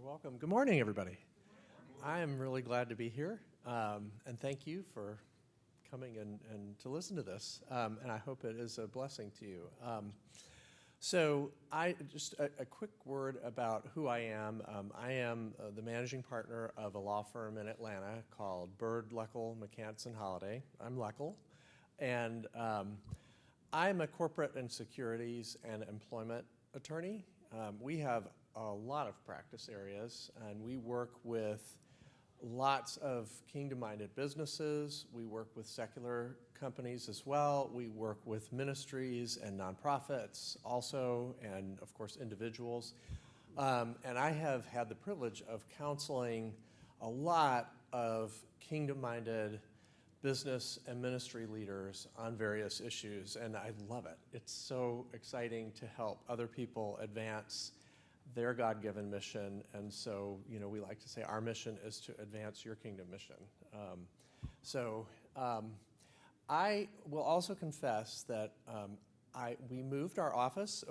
welcome. Good morning, everybody. I am really glad to be here, and thank you for coming and to listen to this, and I hope it is a blessing to you. So just a quick word about who I am. I am the managing partner of a law firm in Atlanta called Bird, Loechl, McCants & Holliday. I'm Loechl, and I'm a corporate and securities and employment attorney. We have a lot of practice areas, and we work with lots of kingdom-minded businesses. We work with secular companies as well. We work with ministries and nonprofits also, and of course individuals. And I have had the privilege of counseling a lot of kingdom-minded business and ministry leaders on various issues, and I love it. It's so exciting to help other people advance their God-given mission, and so, we like to say our mission is to advance your kingdom mission. I will also confess that we moved our office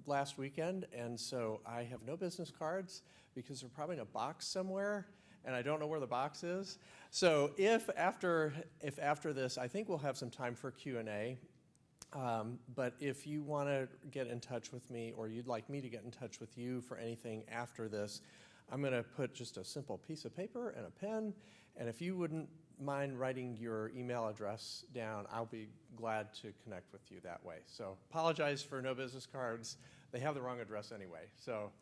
last weekend, and so I have no business cards because they're probably in a box somewhere, and I don't know where the box is. So if after this, I think we'll have some time for Q&A. But if you want to get in touch with me, or you'd like me to get in touch with you for anything after this, I'm going to put just a simple piece of paper and a pen, and if you wouldn't mind writing your email address down, I'll be glad to connect with you that way. So apologize for no business cards. They have the wrong address anyway. So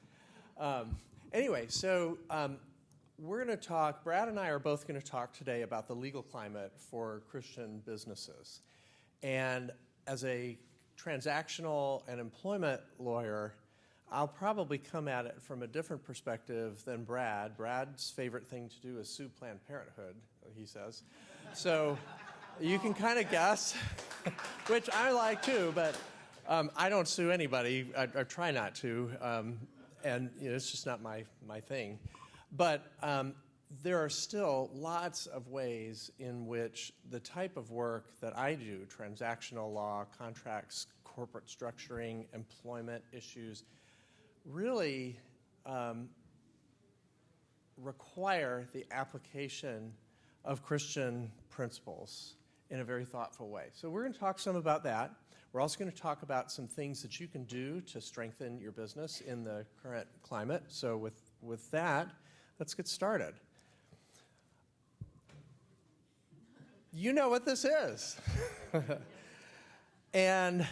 we're going to talk, Brad and I are both going to talk today about the legal climate for Christian businesses. And as a transactional and employment lawyer, I'll probably come at it from a different perspective than Brad. Brad's favorite thing to do is sue Planned Parenthood, he says. So you can kind of guess, which I like too, but I don't sue anybody. I try not to, and it's just not my thing. But there are still lots of ways in which the type of work that I do, transactional law, contracts, corporate structuring, employment issues, really require the application of Christian principles in a very thoughtful way. So we're going to talk some about that. We're also going to talk about some things that you can do to strengthen your business in the current climate. So with that, let's get started. You know what this is. And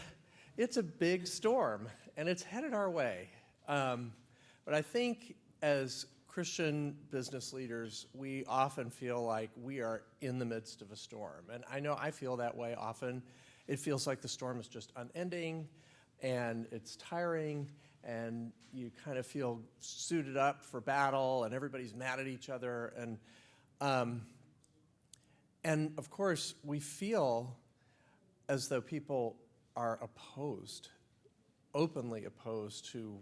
it's a big storm, and it's headed our way. But I think as Christian business leaders, we often feel like we are in the midst of a storm. And I know I feel that way often. It feels like the storm is just unending, and it's tiring, and you kind of feel suited up for battle, and everybody's mad at each other. And of course, we feel as though people are opposed, openly opposed to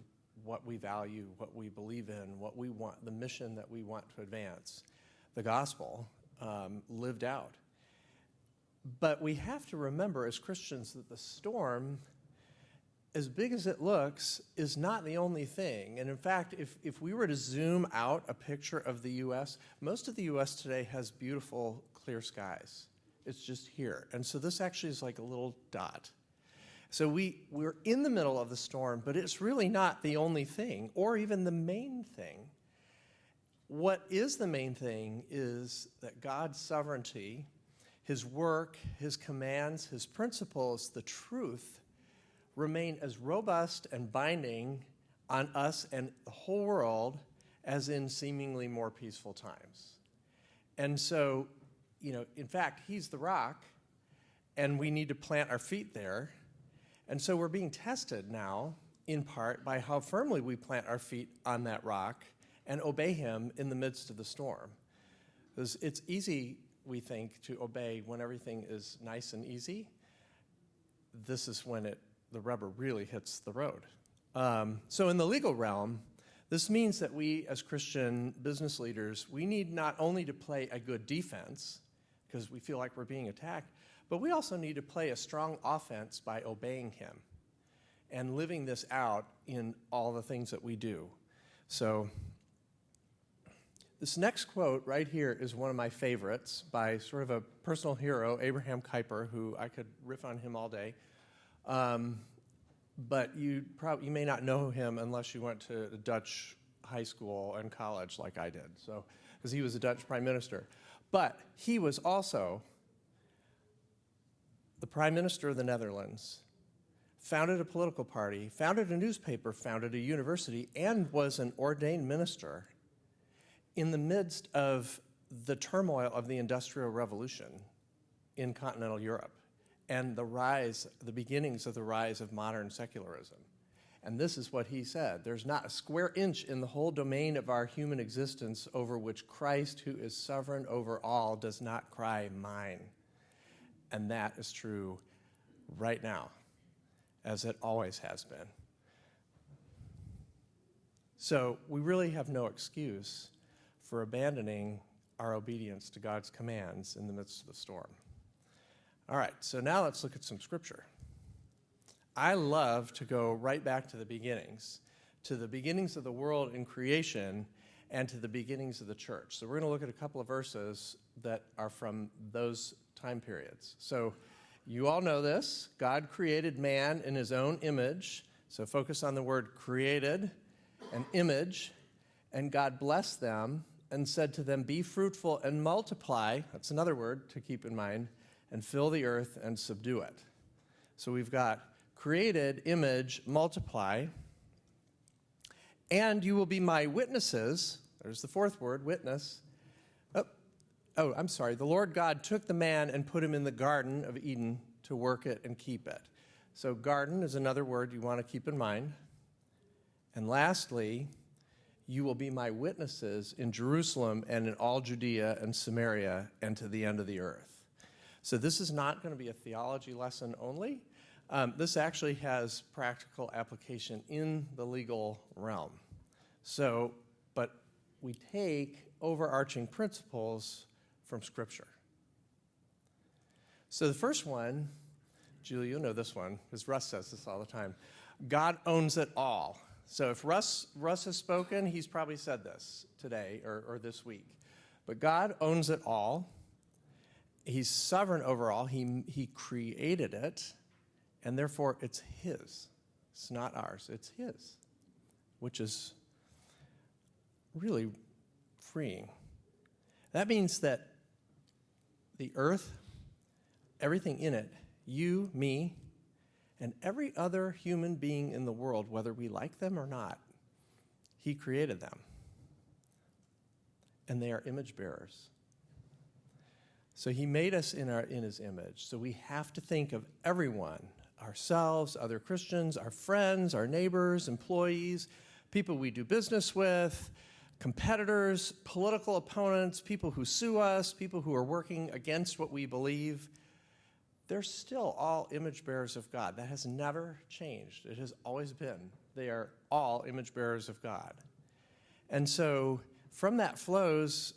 what we value, what we believe in, what we want, the mission that we want to advance, the gospel lived out. But we have to remember as Christians that the storm, as big as it looks, is not the only thing. And in fact, if we were to zoom out a picture of the U.S., most of the U.S. today has beautiful, clear skies. It's just here. And so this actually is like a little dot. So we're in the middle of the storm, but it's really not the only thing, or even the main thing. What is the main thing is that God's sovereignty, His work, His commands, His principles, the truth, remain as robust and binding on us and the whole world as in seemingly more peaceful times. And so, in fact, He's the rock, and we need to plant our feet there. And so we're being tested now, in part, by how firmly we plant our feet on that rock and obey Him in the midst of the storm. Because it's easy, we think, to obey when everything is nice and easy. This is when the rubber really hits the road. So in the legal realm, this means that we, as Christian business leaders, we need not only to play a good defense, because we feel like we're being attacked, but we also need to play a strong offense by obeying Him and living this out in all the things that we do. So This next quote right here is one of my favorites by sort of a personal hero, Abraham Kuyper, who I could riff on him all day. But you may not know him unless you went to a Dutch high school and college like I did, so because he was a Dutch prime minister. But he was also the prime minister of the Netherlands, founded a political party, founded a newspaper, founded a university, and was an ordained minister in the midst of the turmoil of the Industrial Revolution in continental Europe and the beginnings of the rise of modern secularism. And this is what he said: there's not a square inch in the whole domain of our human existence over which Christ, who is sovereign over all, does not cry, mine. And that is true right now, as it always has been. So we really have no excuse for abandoning our obedience to God's commands in the midst of the storm. All right, so now let's look at some scripture. I love to go right back to the beginnings of the world in creation and to the beginnings of the church. So we're going to look at a couple of verses that are from those time periods. So you all know this. God created man in his own image. So focus on the word created and image. And God blessed them and said to them, be fruitful and multiply. That's another word to keep in mind. And fill the earth and subdue it. So we've got created, image, multiply. And you will be my witnesses. There's the fourth word, witness. I'm sorry. The Lord God took the man and put him in the Garden of Eden to work it and keep it. So garden is another word you want to keep in mind. And lastly, you will be my witnesses in Jerusalem and in all Judea and Samaria and to the end of the earth. So this is not going to be a theology lesson only. This actually has practical application in the legal realm. So, but we take overarching principles from Scripture. So the first one, Julie, you'll know this one, because Russ says this all the time. God owns it all. So if Russ has spoken, he's probably said this today or this week. But God owns it all. He's sovereign over all. He created it, and therefore it's his. It's not ours. It's his, which is really freeing. That means that the earth, everything in it, you, me, and every other human being in the world, whether we like them or not, he created them. And they are image bearers. So he made us in his image. So we have to think of everyone, ourselves, other Christians, our friends, our neighbors, employees, people we do business with, competitors, political opponents, people who sue us, people who are working against what we believe. They're still all image bearers of God. That has never changed. It has always been. They are all image bearers of God. And so from that flows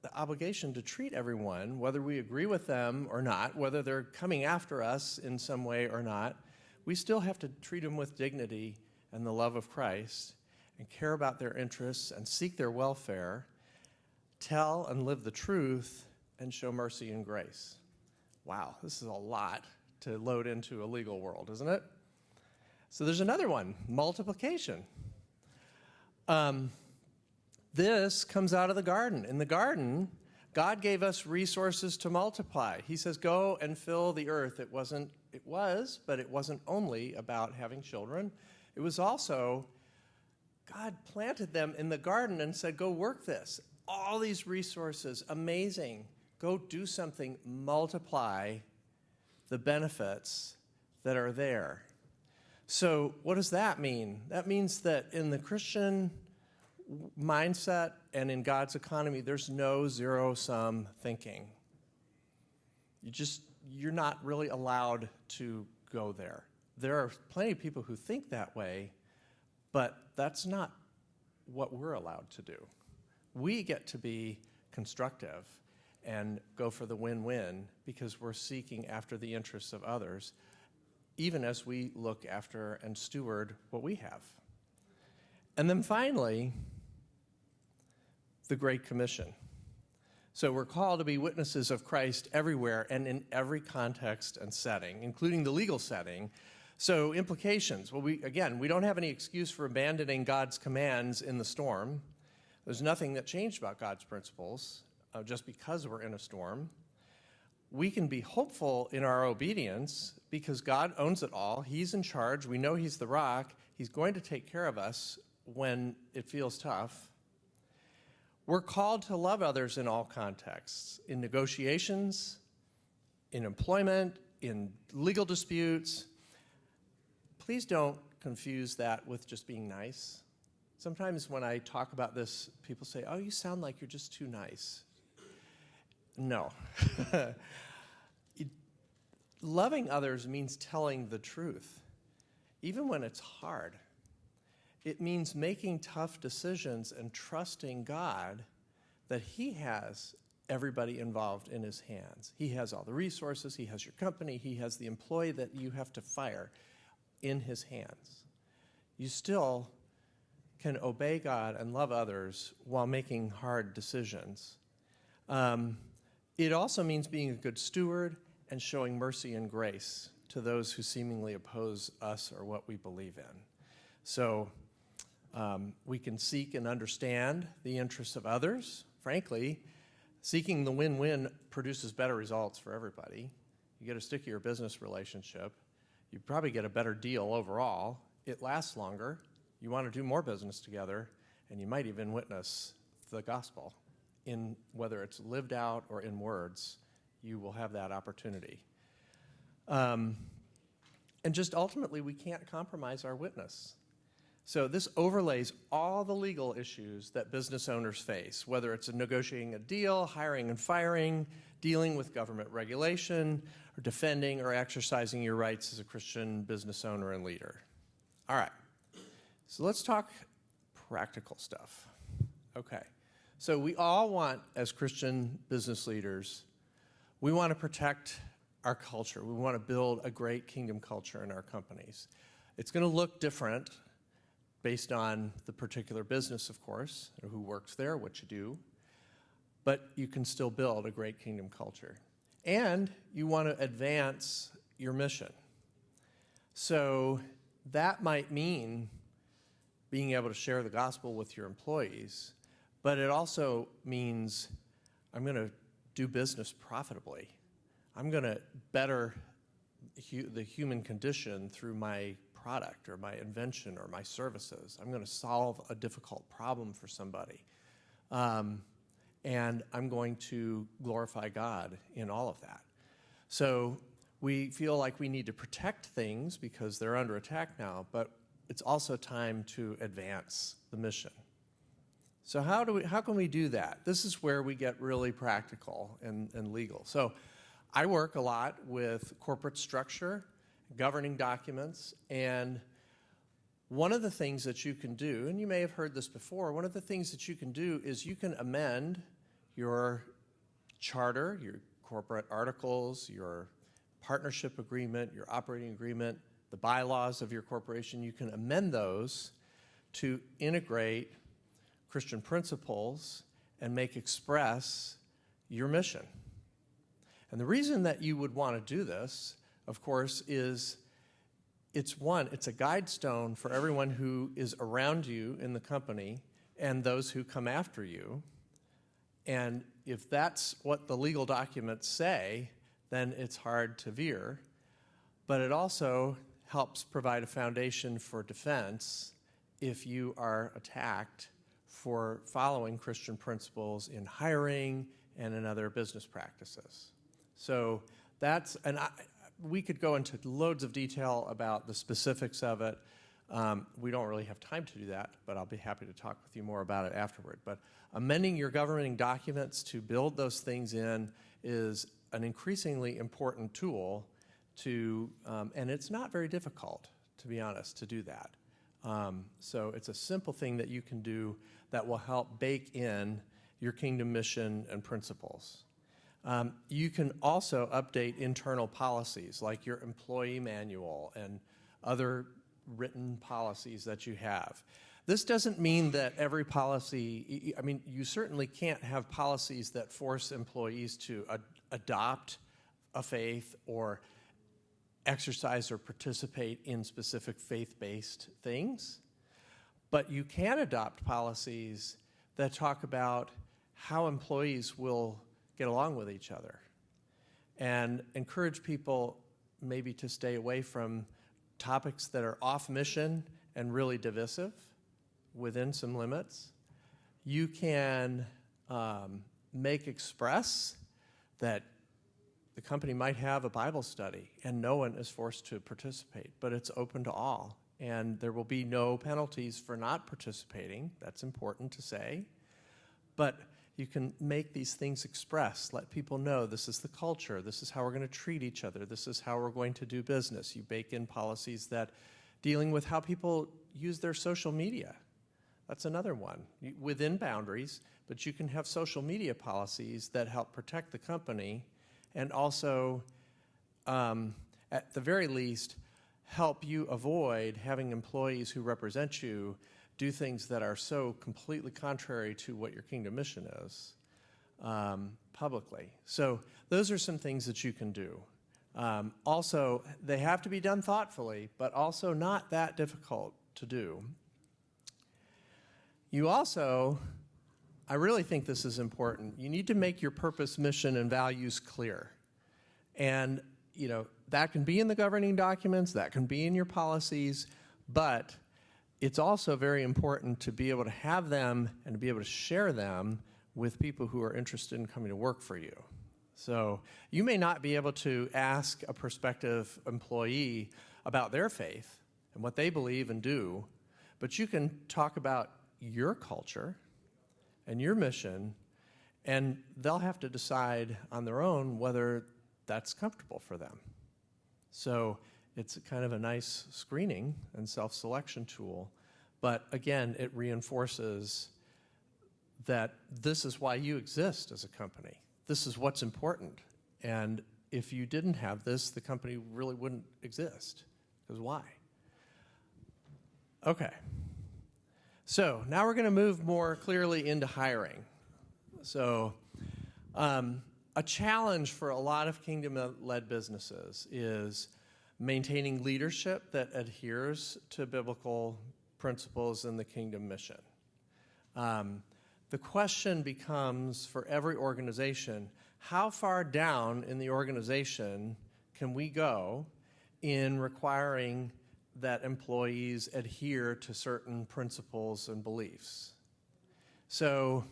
the obligation to treat everyone, whether we agree with them or not, whether they're coming after us in some way or not, we still have to treat them with dignity and the love of Christ and care about their interests and seek their welfare, tell and live the truth, and show mercy and grace. Wow, this is a lot to load into a legal world, isn't it? So there's another one, multiplication. This comes out of the garden. In the garden, God gave us resources to multiply. He says, go and fill the earth. It was, but it wasn't only about having children. It was also, God planted them in the garden and said, go work this. All these resources, amazing. Go do something, multiply the benefits that are there. So what does that mean? That means that in the Christian mindset and in God's economy, there's no zero-sum thinking. You're not really allowed to go there. There are plenty of people who think that way, but that's not what we're allowed to do. We get to be constructive and go for the win-win because we're seeking after the interests of others, even as we look after and steward what we have. And then finally, the Great Commission. So we're called to be witnesses of Christ everywhere and in every context and setting, including the legal setting. So implications, well, we don't have any excuse for abandoning God's commands in the storm. There's nothing that changed about God's principles just because we're in a storm. We can be hopeful in our obedience because God owns it all. He's in charge. We know he's the rock. He's going to take care of us when it feels tough. We're called to love others in all contexts, in negotiations, in employment, in legal disputes. Please don't confuse that with just being nice. Sometimes when I talk about this, people say, oh, you sound like you're just too nice. No. Loving others means telling the truth, even when it's hard. It means making tough decisions and trusting God that he has everybody involved in his hands. He has all the resources, he has your company, he has the employee that you have to fire in his hands. You still can obey God and love others while making hard decisions. It also means being a good steward and showing mercy and grace to those who seemingly oppose us or what we believe in. So we can seek and understand the interests of others. Frankly, seeking the win-win produces better results for everybody. You get a stickier business relationship. You probably get a better deal overall. It lasts longer. You want to do more business together, and you might even witness the gospel in whether it's lived out or in words. You will have that opportunity. And just ultimately, we can't compromise our witness. So this overlays all the legal issues that business owners face, whether it's negotiating a deal, hiring and firing, dealing with government regulation, or defending or exercising your rights as a Christian business owner and leader. All right, so let's talk practical stuff. Okay, so we all want, as Christian business leaders, we want to protect our culture. We want to build a great kingdom culture in our companies. It's going to look different based on the particular business, of course, or who works there, what you do, but you can still build a great kingdom culture. And you want to advance your mission. So that might mean being able to share the gospel with your employees, but it also means I'm going to do business profitably. I'm going to better the human condition through my product or my invention or my services. I'm going to solve a difficult problem for somebody. And I'm going to glorify God in all of that. So we feel like we need to protect things because they're under attack now, but it's also time to advance the mission. So how can we do that? This is where we get really practical and legal. So I work a lot with corporate structure, governing documents, and one of the things that you can do, and you may have heard this before, one of the things that you can do is you can amend your charter, your corporate articles, your partnership agreement, your operating agreement, the bylaws of your corporation. You can amend those to integrate Christian principles and make express your mission. And the reason that you would want to do this, of course, is it's a guide stone for everyone who is around you in the company and those who come after you. And if that's what the legal documents say, then it's hard to veer. But it also helps provide a foundation for defense if you are attacked for following Christian principles in hiring and in other business practices. So we could go into loads of detail about the specifics of it. We don't really have time to do that, but I'll be happy to talk with you more about it afterward. But amending your governing documents to build those things in is an increasingly important tool and it's not very difficult, to be honest, to do that. So it's a simple thing that you can do that will help bake in your kingdom mission and principles. You can also update internal policies like your employee manual and other written policies that you have. This doesn't mean that every policy, I mean, you certainly can't have policies that force employees to adopt a faith or exercise or participate in specific faith-based things. But you can adopt policies that talk about how employees will get along with each other and encourage people maybe to stay away from topics that are off mission and really divisive within some limits. You can make express that the company might have a Bible study and no one is forced to participate, but it's open to all. And there will be no penalties for not participating. That's important to say. But you can make these things express, let people know this is the culture, this is how we're going to treat each other, this is how we're going to do business. You bake in policies that dealing with how people use their social media. That's another one, within boundaries, but you can have social media policies that help protect the company and also, at the very least, help you avoid having employees who represent you do things that are so completely contrary to what your kingdom mission is publicly. So those are some things that you can do. Also, they have to be done thoughtfully, but also not that difficult to do. You also, I really think this is important, you need to make your purpose, mission, and values clear. And, you know, that can be in the governing documents, that can be in your policies, but it's also very important to be able to have them and to be able to share them with people who are interested in coming to work for you. So you may not be able to ask a prospective employee about their faith and what they believe and do, but you can talk about your culture and your mission, and they'll have to decide on their own whether that's comfortable for them. So it's kind of a nice screening and self-selection tool, but again, it reinforces that this is why you exist as a company. This is what's important, and if you didn't have this, the company really wouldn't exist, because why? Okay. So now we're going to move more clearly into hiring. So a challenge for a lot of kingdom-led businesses is maintaining leadership that adheres to biblical principles in the kingdom mission. The question becomes for every organization, how far down in the organization can we go in requiring that employees adhere to certain principles and beliefs? So,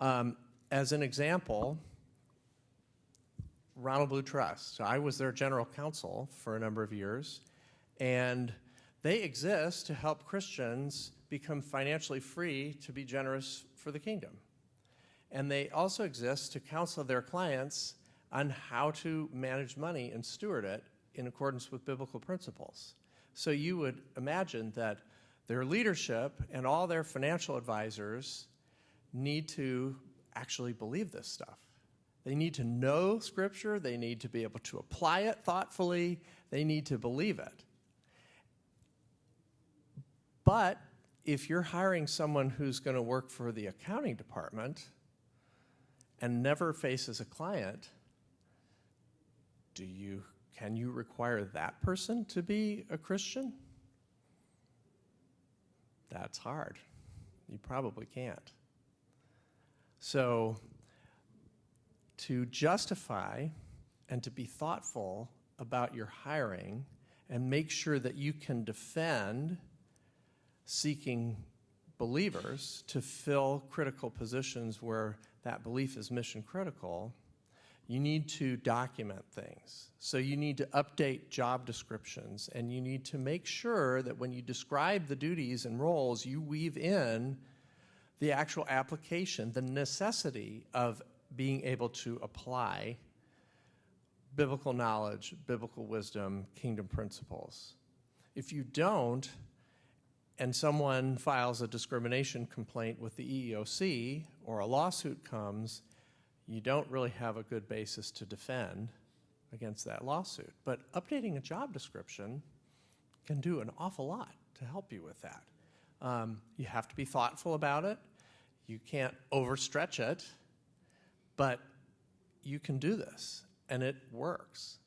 as an example, Ronald Blue Trust. So I was their general counsel for a number of years, and they exist to help Christians become financially free to be generous for the kingdom. And they also exist to counsel their clients on how to manage money and steward it in accordance with biblical principles. So you would imagine that their leadership and all their financial advisors need to actually believe this stuff. They need to know Scripture. They need to be able to apply it thoughtfully. They need to believe it. But if you're hiring someone who's going to work for the accounting department and never faces a client, can you require that person to be a Christian? That's hard. You probably can't. So to justify and to be thoughtful about your hiring and make sure that you can defend seeking believers to fill critical positions where that belief is mission critical, you need to document things. So you need to update job descriptions, and you need to make sure that when you describe the duties and roles, you weave in the actual application, the necessity of being able to apply biblical knowledge, biblical wisdom, kingdom principles. If you don't, and someone files a discrimination complaint with the EEOC or a lawsuit comes, you don't really have a good basis to defend against that lawsuit. But updating a job description can do an awful lot to help you with that. You have to be thoughtful about it. You can't overstretch it, but you can do this, and it works.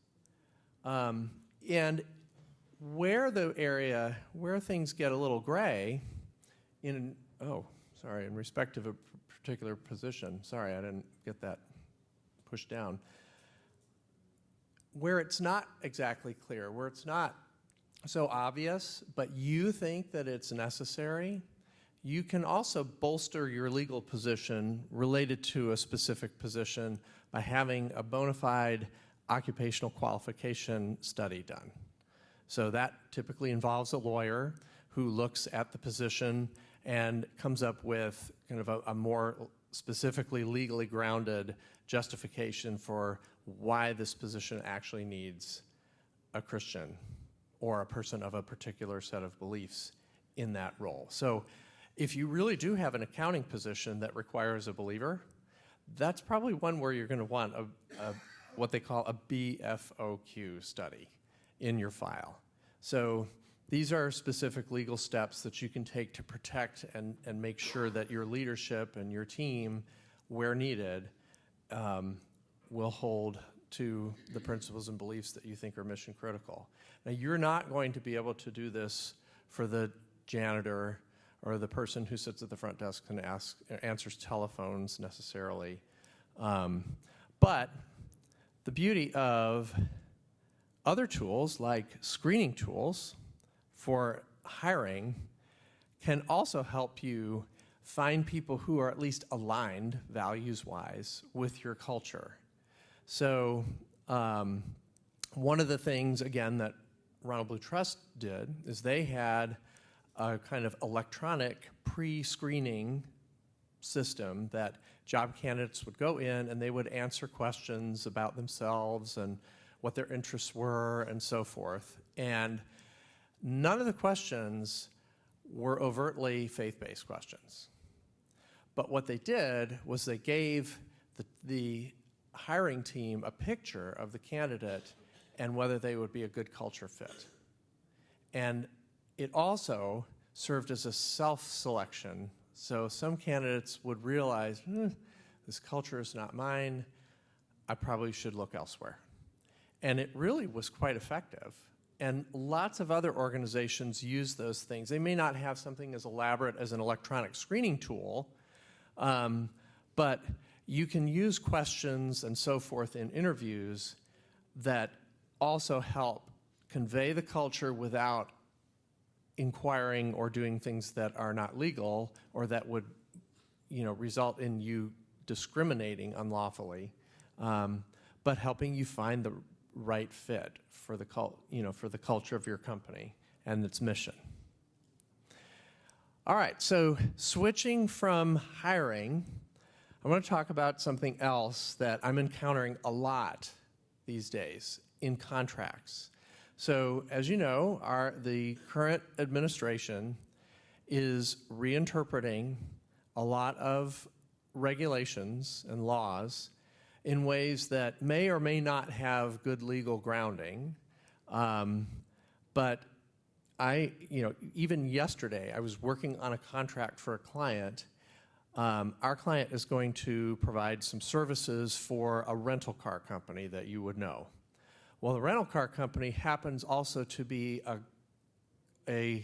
And where things get a little gray, in respect of a particular position, sorry, I didn't get that pushed down, where it's not exactly clear, where it's not so obvious, but you think that it's necessary, you can also bolster your legal position related to a specific position by having a bona fide occupational qualification study done. So that typically involves a lawyer who looks at the position and comes up with kind of a more specifically legally grounded justification for why this position actually needs a Christian or a person of a particular set of beliefs in that role. So if you really do have an accounting position that requires a believer, that's probably one where you're going to want what they call a BFOQ study in your file. So these are specific legal steps that you can take to protect and make sure that your leadership and your team, where needed, will hold to the principles and beliefs that you think are mission critical. Now, you're not going to be able to do this for the janitor or the person who sits at the front desk and answers telephones necessarily. But the beauty of other tools like screening tools for hiring can also help you find people who are at least aligned values-wise with your culture. So one of the things, again, that Ronald Blue Trust did is they had a kind of electronic pre-screening system that job candidates would go in and they would answer questions about themselves and what their interests were and so forth. And none of the questions were overtly faith-based questions. But what they did was they gave the hiring team a picture of the candidate and whether they would be a good culture fit. And it also served as a self-selection. So some candidates would realize, this culture is not mine, I probably should look elsewhere. And it really was quite effective. And lots of other organizations use those things. They may not have something as elaborate as an electronic screening tool, but you can use questions and so forth in interviews that also help convey the culture without inquiring or doing things that are not legal or that would, result in you discriminating unlawfully, but helping you find the right fit for the culture of your company and its mission. All right, so switching from hiring, I want to talk about something else that I'm encountering a lot these days in contracts. So, as you know, the current administration is reinterpreting a lot of regulations and laws in ways that may or may not have good legal grounding. But even yesterday, I was working on a contract for a client. Our client is going to provide some services for a rental car company that you would know. Well, the rental car company happens also to be a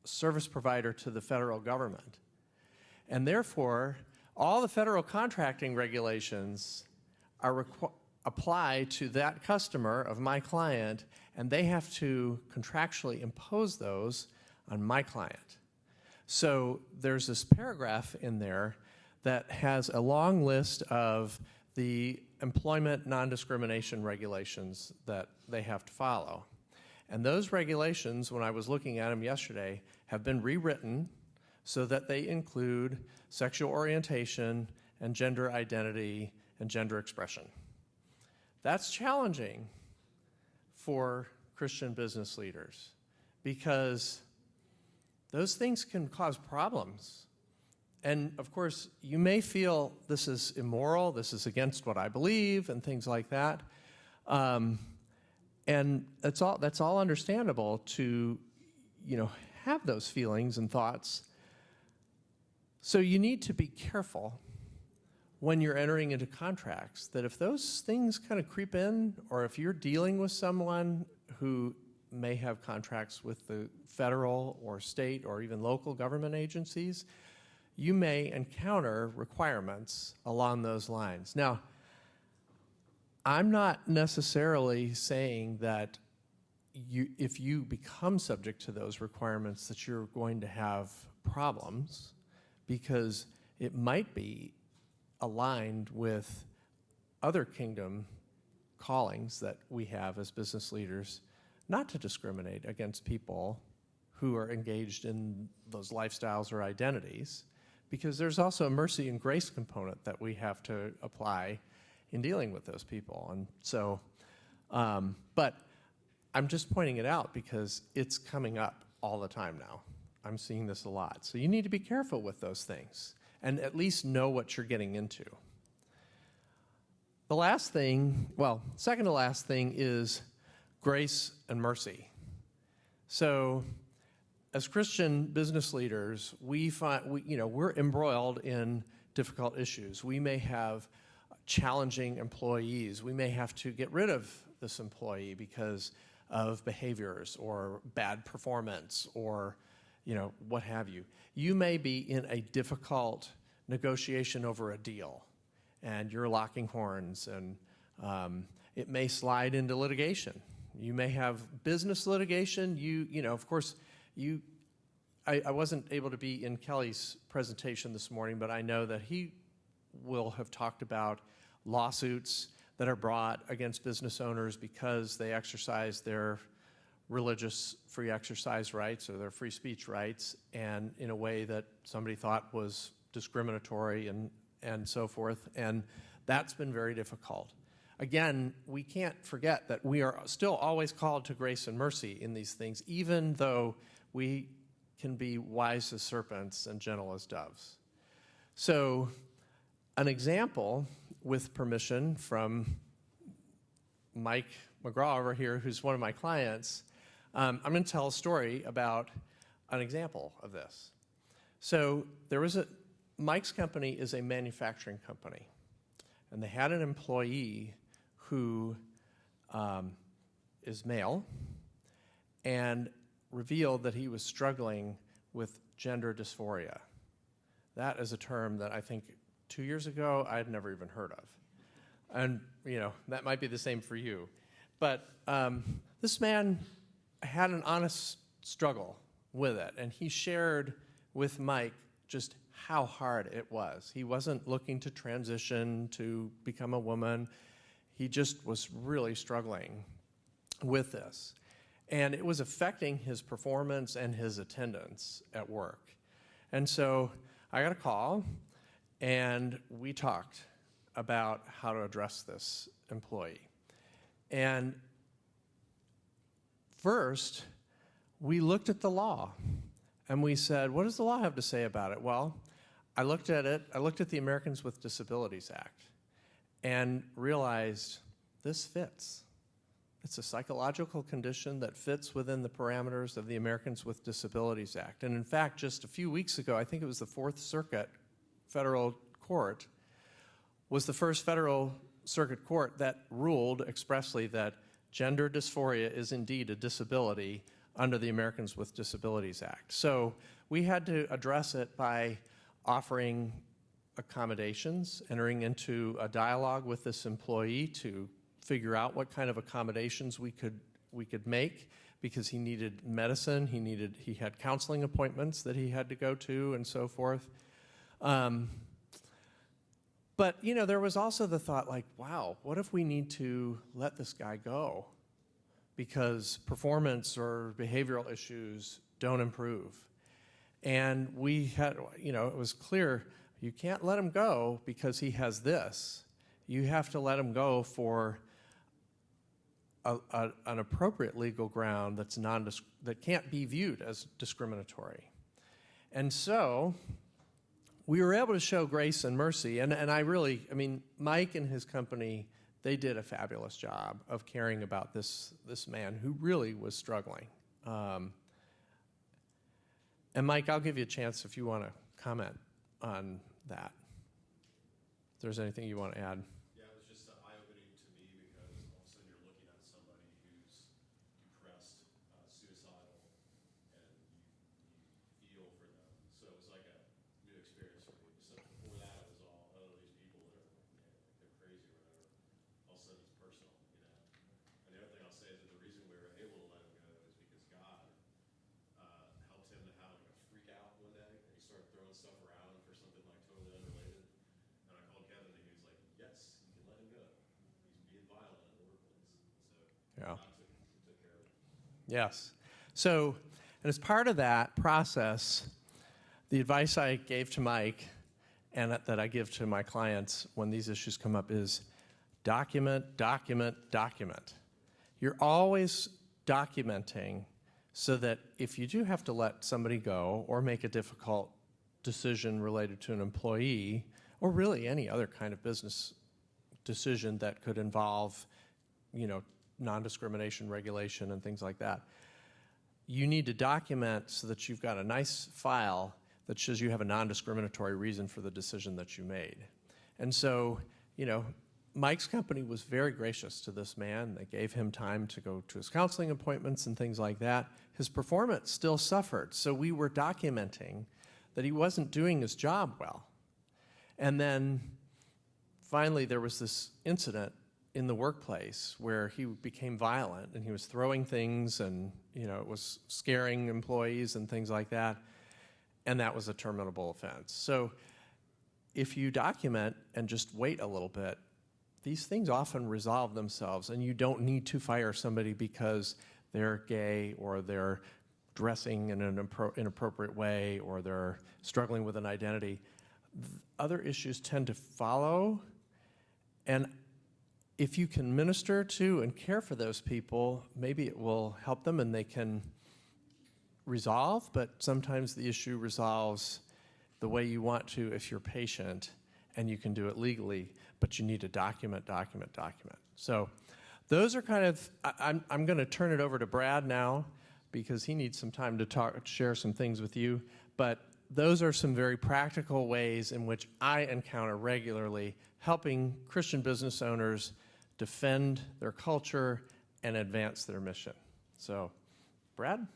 service provider to the federal government. And therefore, all the federal contracting regulations are apply to that customer of my client, and they have to contractually impose those on my client. So there's this paragraph in there that has a long list of the employment non-discrimination regulations that they have to follow. And those regulations, when I was looking at them yesterday, have been rewritten so that they include sexual orientation and gender identity and gender expression. That's challenging for Christian business leaders because those things can cause problems. And of course, you may feel this is immoral, this is against what I believe, and things like that. And that's all understandable to, have those feelings and thoughts. So you need to be careful when you're entering into contracts that if those things kind of creep in, or if you're dealing with someone who may have contracts with the federal or state or even local government agencies, you may encounter requirements along those lines. Now, I'm not necessarily saying that if you become subject to those requirements that you're going to have problems, because it might be aligned with other kingdom callings that we have as business leaders, not to discriminate against people who are engaged in those lifestyles or identities, because there's also a mercy and grace component that we have to apply in dealing with those people. And so, but I'm just pointing it out because it's coming up all the time now. I'm seeing this a lot. So you need to be careful with those things and at least know what you're getting into. The last thing, well, second to last thing is grace and mercy. So as Christian business leaders, we're embroiled in difficult issues. We may have challenging employees. We may have to get rid of this employee because of behaviors or bad performance or what have you. You may be in a difficult negotiation over a deal, and you're locking horns, and it may slide into litigation. You may have business litigation. Of course, I wasn't able to be in Kelly's presentation this morning, but I know that he will have talked about lawsuits that are brought against business owners because they exercise their religious free exercise rights or their free speech rights, and in a way that somebody thought was discriminatory and so forth, and that's been very difficult. Again, we can't forget that we are still always called to grace and mercy in these things, even though we can be wise as serpents and gentle as doves. So an example, with permission from Mike McGraw over here, who's one of my clients, I'm going to tell a story about an example of this. So Mike's company is a manufacturing company, and they had an employee who is male and revealed that he was struggling with gender dysphoria. That is a term that I think 2 years ago I had never even heard of. And, that might be the same for you. But this man had an honest struggle with it, and he shared with Mike just how hard it was. He wasn't looking to transition to become a woman. He just was really struggling with this. And it was affecting his performance and his attendance at work. And so I got a call, and we talked about how to address this employee. And first, we looked at the law, and we said, what does the law have to say about it? Well, I looked at the Americans with Disabilities Act, and realized this fits. It's a psychological condition that fits within the parameters of the Americans with Disabilities Act. And in fact, just a few weeks ago, I think it was the Fourth Circuit Federal Court, was the first federal circuit court that ruled expressly that gender dysphoria is indeed a disability under the Americans with Disabilities Act. So we had to address it by offering accommodations, entering into a dialogue with this employee to figure out what kind of accommodations we could make, because he needed medicine, he had counseling appointments that he had to go to, and so forth. But there was also the thought, like, wow, what if we need to let this guy go because performance or behavioral issues don't improve? And we had, it was clear, you can't let him go because he has this. You have to let him go for an appropriate legal ground that can't be viewed as discriminatory. And so we were able to show grace and mercy, and Mike and his company, they did a fabulous job of caring about this man who really was struggling. And Mike, I'll give you a chance if you want to comment on that. If there's anything you want to add. Yeah, it was just eye-opening to me because all of a sudden you're looking at somebody who's depressed, suicidal, and you feel for them. So it was like a new experience for me. So before that, it was all, oh, these people that are, they're crazy or whatever. All of a sudden it's personal, And the other thing I'll say is that the reason we were able to let him go is because God helped him to have like a freak out one day, and he started throwing stuff around for something like totally unrelated. And I called Kevin, and he was like, "Yes, you can let him go. He's being violent at the workplace." So Yeah. God took care of it. Yes. So, and as part of that process, the advice I gave to Mike and that I give to my clients when these issues come up is document, document, document. You're always documenting so that if you do have to let somebody go or make a difficult decision related to an employee, or really any other kind of business decision that could involve, non-discrimination regulation and things like that, you need to document so that you've got a nice file that shows you have a non-discriminatory reason for the decision that you made. And so, Mike's company was very gracious to this man. They gave him time to go to his counseling appointments and things like that. His performance still suffered, so we were documenting that he wasn't doing his job well. And then finally there was this incident in the workplace where he became violent and he was throwing things and, it was scaring employees and things like that. And that was a terminable offense. So if you document and just wait a little bit, these things often resolve themselves, and you don't need to fire somebody because they're gay or they're dressing in an inappropriate way or they're struggling with an identity. Other issues tend to follow, and if you can minister to and care for those people, maybe it will help them and they can resolve, but sometimes the issue resolves the way you want to if you're patient, and you can do it legally, but you need to document. So those are kind of, I'm going to turn it over to Brad now because he needs some time to share some things with you, but those are some very practical ways in which I encounter regularly helping Christian business owners defend their culture and advance their mission. So, Brad? Okay,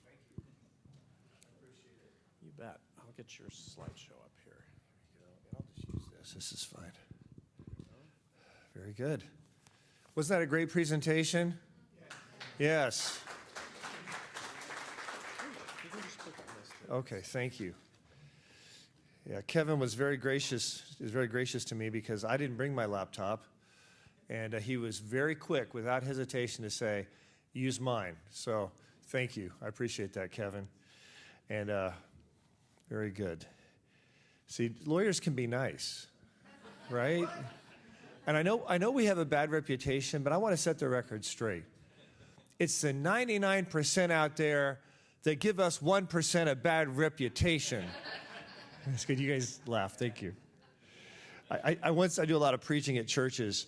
thank you. I appreciate it. You bet. I'll get your slideshow up here. And I'll just use this. This is fine. Very good. Wasn't that a great presentation? Yes. Okay, thank you. Yeah, Kevin was very gracious. He was very gracious to me because I didn't bring my laptop, and he was very quick, without hesitation, to say, "Use mine." So, thank you. I appreciate that, Kevin. And very good. See, lawyers can be nice, right? And I know we have a bad reputation, but I want to set the record straight. It's the 99% out there that give us 1% a bad reputation. That's good. You guys laugh. Thank you. I do a lot of preaching at churches,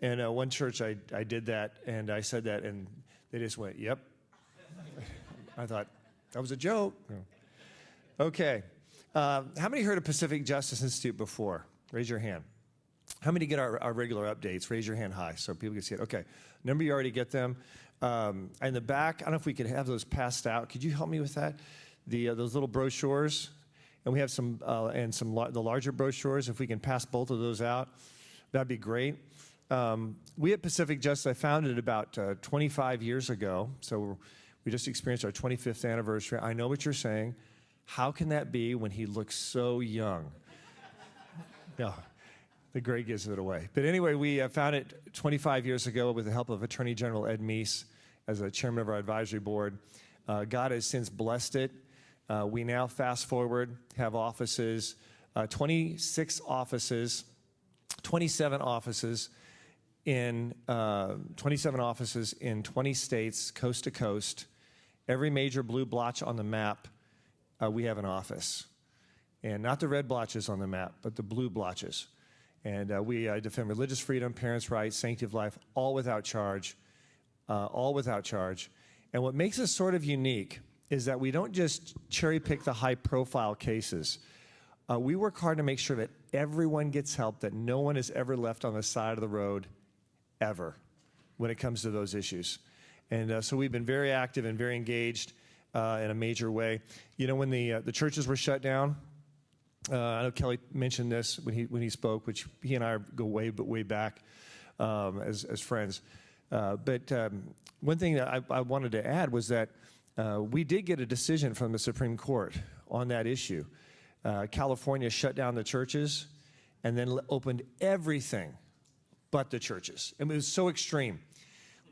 and one church I did that, and I said that, and they just went, "Yep." I thought that was a joke. Okay. How many heard of Pacific Justice Institute before? Raise your hand. How many get our regular updates? Raise your hand high so people can see it. Okay. Number you already get them. In the back, I don't know if we could have those passed out. Could you help me with that? Those little brochures, and we have some the larger brochures. If we can pass both of those out, that'd be great. We at Pacific Justice, I founded it about 25 years ago, so we just experienced our 25th anniversary. I know what you're saying. How can that be when he looks so young? No, the gray gives it away. But anyway, we founded it 25 years ago with the help of Attorney General Ed Meese as a chairman of our advisory board. God has since blessed it. We now, fast forward, have offices, 27 offices in 20 states, coast to coast. Every major blue blotch on the map, we have an office. And not the red blotches on the map, but the blue blotches. And we defend religious freedom, parents' rights, sanctity of life, all without charge. And what makes us sort of unique is that we don't just cherry pick the high-profile cases. We work hard to make sure that everyone gets help, that no one is ever left on the side of the road, ever, when it comes to those issues. And so we've been very active and very engaged in a major way. You know, when the churches were shut down, I know Kelly mentioned this when he spoke, which he and I go way back as friends. But one thing that I wanted to add was that we did get a decision from the Supreme Court on that issue. California shut down the churches and then opened everything but the churches. And it was so extreme.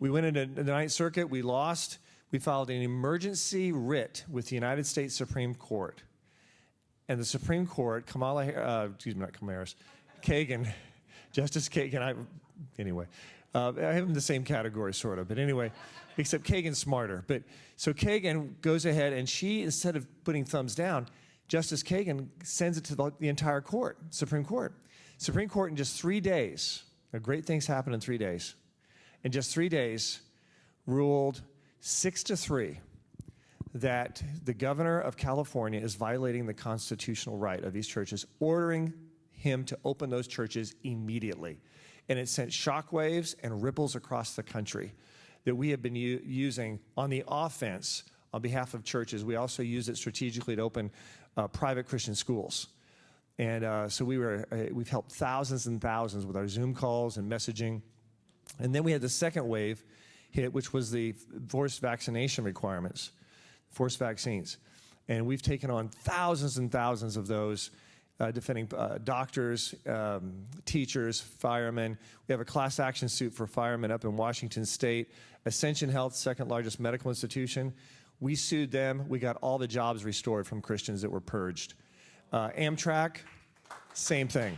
We went into the Ninth Circuit, we lost. We filed an emergency writ with the United States Supreme Court. And the Supreme Court, Kagan, Justice Kagan, anyway. I have them in the same category, sort of. But anyway, except Kagan's smarter. But so Kagan goes ahead, and she, instead of putting thumbs down, Justice Kagan sends it to the entire court, Supreme Court. Supreme Court in just 3 days, great things happen in 3 days. In just 3 days, ruled 6-3 that the governor of California is violating the constitutional right of these churches, ordering him to open those churches immediately. And it sent shockwaves and ripples across the country that we have been using on the offense on behalf of churches. We also use it strategically to open private Christian schools. And so we've helped thousands and thousands with our Zoom calls and messaging. And then we had the second wave hit, which was the forced vaccination requirements, forced vaccines. And we've taken on thousands and thousands of those, defending doctors, teachers, firemen. We have a class action suit for firemen up in Washington State. Ascension Health, second largest medical institution. We sued them. We got all the jobs restored from Christians that were purged. Amtrak, same thing.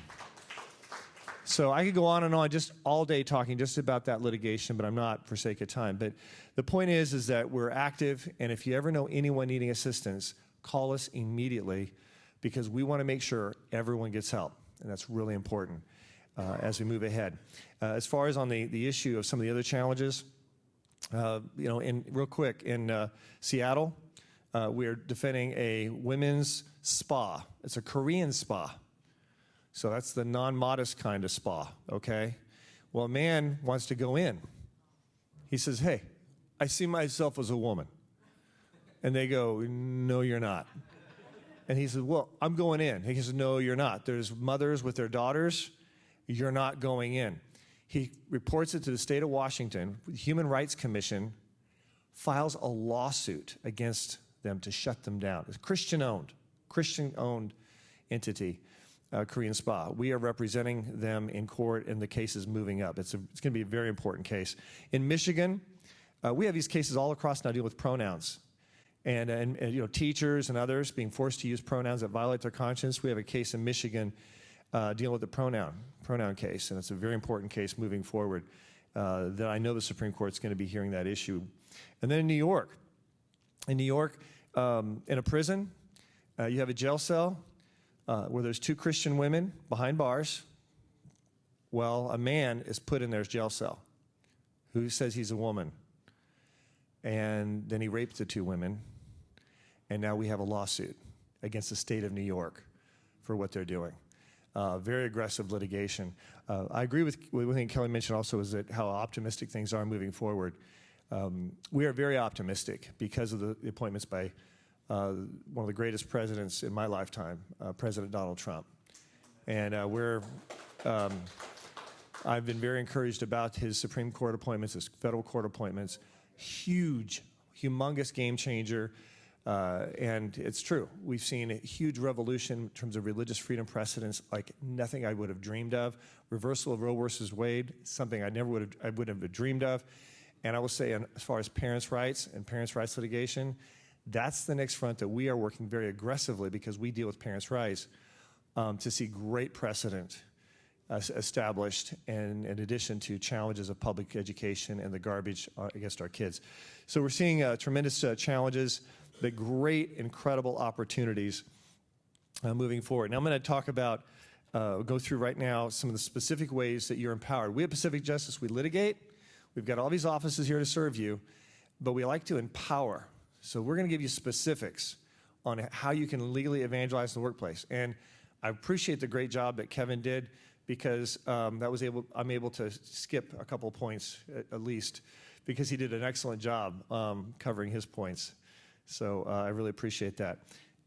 So I could go on and on just all day talking just about that litigation, but I'm not for sake of time. But the point is that we're active, and if you ever know anyone needing assistance, call us immediately, because we want to make sure everyone gets help, and that's really important as we move ahead. As far as on the issue of some of the other challenges, real quick, in Seattle, we're defending a women's spa. It's a Korean spa. So that's the non-modest kind of spa, okay? Well, a man wants to go in. He says, hey, I see myself as a woman. And they go, no, you're not. And he says, well, I'm going in. He says, no, you're not. There's mothers with their daughters. You're not going in. He reports it to the state of Washington. The Human Rights Commission files a lawsuit against them to shut them down. It's Christian-owned entity, Korean Spa. We are representing them in court, and the case is moving up. It's going to be a very important case. In Michigan, we have these cases all across now dealing with pronouns. And teachers and others being forced to use pronouns that violate their conscience. We have a case in Michigan dealing with the pronoun case, and it's a very important case moving forward that I know the Supreme Court's going to be hearing that issue. And then in New York, in a prison, you have a jail cell where there's 2 Christian women behind bars. Well, a man is put in their jail cell who says he's a woman. And then he raped the 2 women. And now we have a lawsuit against the state of New York for what they're doing. Very aggressive litigation. I agree with one thing Kelly mentioned also, is that how optimistic things are moving forward. We are very optimistic because of the appointments by one of the greatest presidents in my lifetime, President Donald Trump. And I've been very encouraged about his Supreme Court appointments, his federal court appointments. Humongous game changer. And it's true. We've seen a huge revolution in terms of religious freedom precedents like nothing I would have dreamed of. Reversal of Roe versus Wade, something I would have dreamed of. And I will say, as far as parents' rights and parents' rights litigation, that's the next front that we are working very aggressively, because we deal with parents' rights, to see great precedent established, and in addition to challenges of public education and the garbage against our kids. So we're seeing tremendous challenges, but great, incredible opportunities moving forward. Now I'm going to talk about, go through right now some of the specific ways that you're empowered. We at Pacific Justice, we litigate. We've got all these offices here to serve you, but we like to empower So we're going to give you specifics on how you can legally evangelize in the workplace. And I appreciate the great job that Kevin did, because I'm able to skip a couple points at least, because he did an excellent job covering his points. So I really appreciate that.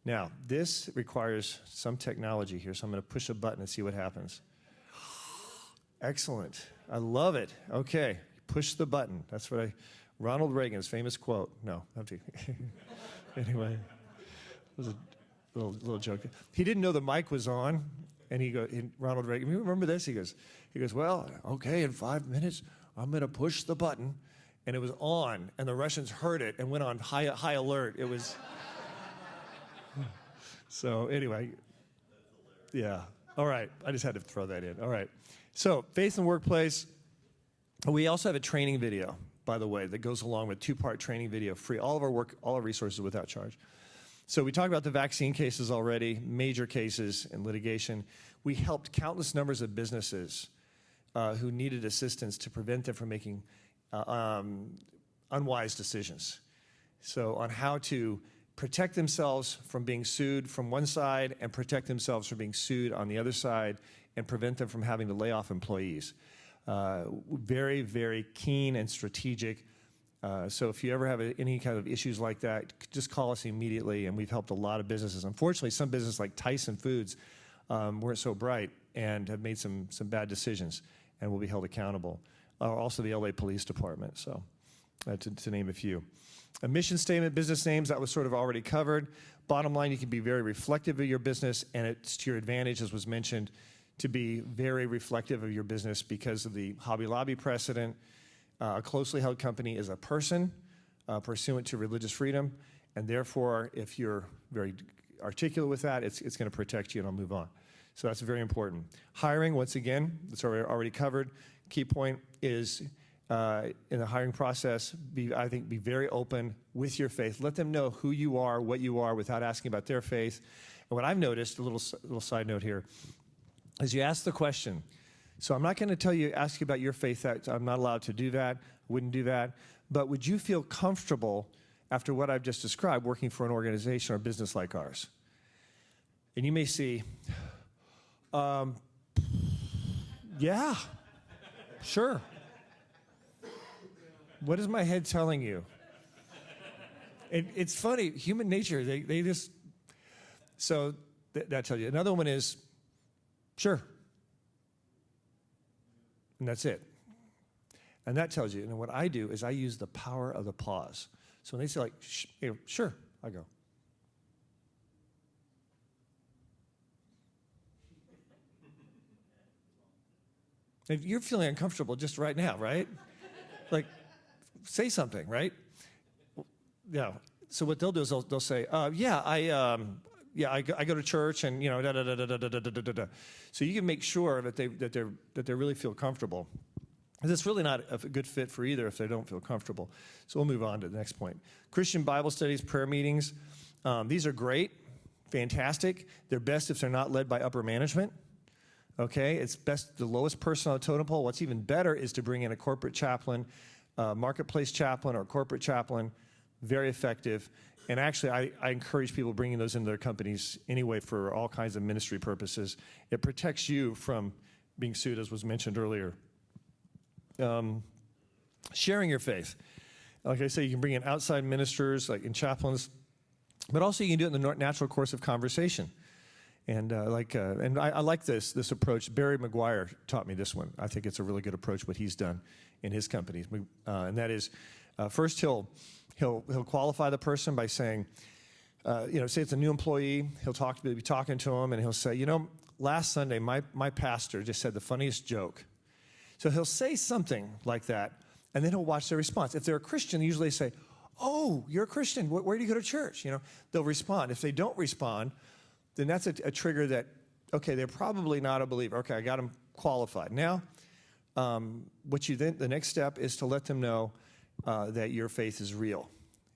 Now, this requires some technology here, so I'm going to push a button and see what happens. Excellent. I love it. Okay, push the button. That's what Ronald Reagan's famous quote. No, anyway, it was a little joke. He didn't know the mic was on, and Ronald Reagan, you remember this? He goes, well, okay, in 5 minutes, I'm going to push the button. And it was on, and the Russians heard it and went on high alert. It was... So anyway, yeah. All right, I just had to throw that in. All right. So faith in the workplace. We also have a training video, by the way, that goes along with 2-part training video, free. All our resources without charge. So we talked about the vaccine cases already, major cases in litigation. We helped countless numbers of businesses who needed assistance to prevent them from making unwise decisions. So on how to protect themselves from being sued from one side and protect themselves from being sued on the other side and prevent them from having to lay off employees. Very, very keen and strategic. So if you ever have any kind of issues like that, just call us immediately, and we've helped a lot of businesses. Unfortunately, some businesses like Tyson Foods weren't so bright and have made some bad decisions and will be held accountable. Also the LA Police Department, so to name a few. A mission statement, business names, that was sort of already covered. Bottom line, you can be very reflective of your business, and it's to your advantage, as was mentioned, to be very reflective of your business because of the Hobby Lobby precedent. A closely held company is a person pursuant to religious freedom, and therefore, if you're very articulate with that, it's going to protect you, and I'll move on. So that's very important. Hiring, once again, that's already covered. Key point is in the hiring process, be very open with your faith. Let them know who you are, what you are, without asking about their faith. And what I've noticed, a little side note here, is you ask the question. So I'm not going to ask you about your faith. I'm not allowed to do that. Wouldn't do that. But would you feel comfortable, after what I've just described, working for an organization or business like ours? And you may see, yeah, sure. What is my head telling you? It's funny, human nature, they just, so that tells you. Another one is, sure. And that's it. And that tells you, and what I do is I use the power of the pause. So when they say sure, I go. If you're feeling uncomfortable just right now, right? Like, say something, right? Yeah. So what they'll do is they'll say, I go to church, and da da da da da da da da da. So you can make sure that they really feel comfortable. Because it's really not a good fit for either if they don't feel comfortable. So we'll move on to the next point. Christian Bible studies, prayer meetings. These are great, fantastic. They're best if they're not led by upper management. Okay, it's best the lowest person on the totem pole. What's even better is to bring in a corporate chaplain, marketplace chaplain, or corporate chaplain. Very effective. And actually, I encourage people bringing those into their companies anyway for all kinds of ministry purposes. It protects you from being sued, as was mentioned earlier. Sharing your faith. Like I say, you can bring in outside ministers, like in chaplains, but also you can do it in the natural course of conversation. And I like this approach. Barry McGuire taught me this one. I think it's a really good approach, what he's done in his companies. And that is, first he'll qualify the person by saying, say it's a new employee. He'll be talking to him, and he'll say, last Sunday my pastor just said the funniest joke. So he'll say something like that, and then he'll watch their response. If they're a Christian, usually they say, "Oh, you're a Christian. Where do you go to church?" They'll respond. If they don't respond, then that's a trigger that, okay, they're probably not a believer. Okay, I got them qualified. Now, the next step is to let them know that your faith is real.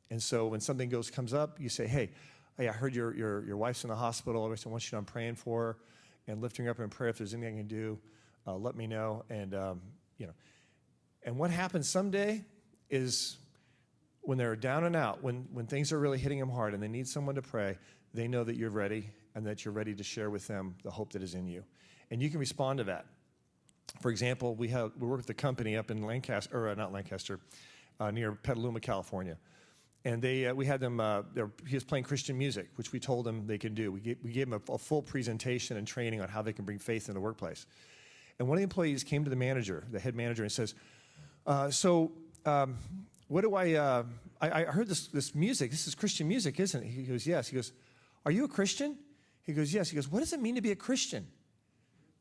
And so when something comes up, you say, hey, I heard your wife's in the hospital. I want you to know I'm praying for her and lifting her up in prayer. If there's anything I can do, let me know. And, and what happens someday is when they're down and out, when things are really hitting them hard and they need someone to pray, they know that you're ready and that you're ready to share with them the hope that is in you. And you can respond to that. For example, we work with a company up in Lancaster, or not Lancaster, near Petaluma, California. And we had them, he was playing Christian music, which we told them they can do. We gave them a full presentation and training on how they can bring faith in the workplace. And one of the employees came to the manager, the head manager, and says, what do I heard this music, this is Christian music, isn't it? He goes, yes. He goes, are you a Christian? He goes, yes. He goes, what does it mean to be a Christian?